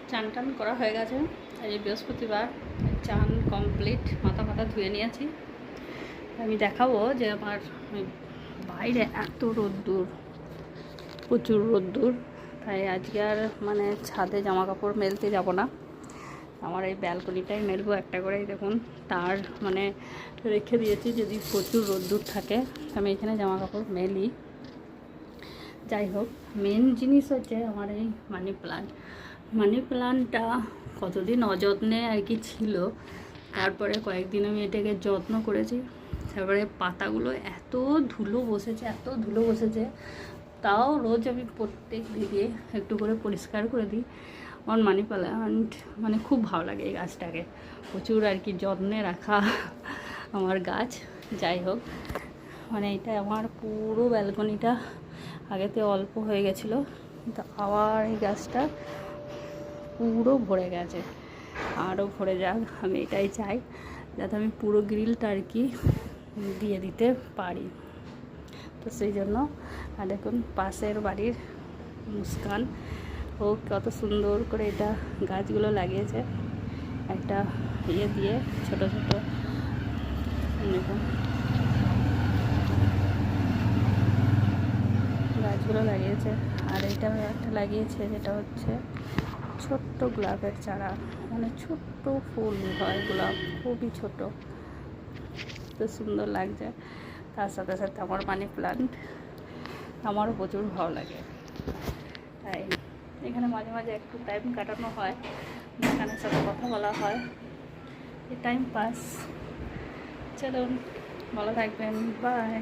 চান টান করা হয়ে গেছে। আজ বৃহস্পতিবার, চান কমপ্লিট, মাথা ফাতা ধুয়ে নিয়েছি। আমি দেখাবো যে আমার বাইরে এত রোদ্দুর, প্রচুর রোদ্দুর, তাই আজকে আর মানে ছাদে জামা কাপড় মেলতে যাব না। আমার এই ব্যালকনিটাই মেলবো একটা করে। দেখুন তার মানে রেখে দিয়েছি, যদি প্রচুর রোদ্দুর থাকে আমি এখানে জামা কাপড় মেলি। যাই হোক, মেন জিনিস হচ্ছে আমার এই মানি প্লান্টটা কতদিন অযত্নে আর কি ছিল, তারপরে কয়েকদিন আমি এটাকে যত্ন করেছি। তারপরে পাতাগুলো এত ধুলো বসেছে, তাও রোজ আমি প্রত্যেক দিকে একটু করে পরিষ্কার করে দিই। আমার মানি প্লান্ট মানে খুব ভালো লাগে, এই গাছটাকে প্রচুর আর কি যত্নে রাখা আমার গাছ। যাই হোক, মানে এটা আমার পুরো ব্যালকনিটা আগেতে অল্প হয়ে গেছিলো, কিন্তু আবার এই গাছটা পুরো ভরে গেছে। আরও ভরে যাক, আমি এটাই চাই, যাতে আমি পুরো গ্রিলটা আর কি দিয়ে দিতে পারি। তো সেই জন্য আর দেখুন পাশের বাড়ির মুস্কান, ও কত সুন্দর করে এটা গাছগুলো লাগিয়েছে, একটা ইয়ে দিয়ে ছোট ছোট দেখুন গাছগুলো লাগিয়েছে। আর এটা একটা লাগিয়েছে যেটা হচ্ছে ছোট্ট গোলাপের চারা, মানে ছোট্ট ফুল হয় গোলাপ, খুবই ছোট, তো সুন্দর লাগছে। তার সাথে সাথে আমার মানি প্লান্ট আমারও প্রচুর ভালো লাগে, তাই এখানে মাঝে মাঝে একটু টাইম কাটানো হয়, এখানের সাথে কথা বলা হয়, এই টাইম পাস। চলুন, ভালো থাকবেন, বাই।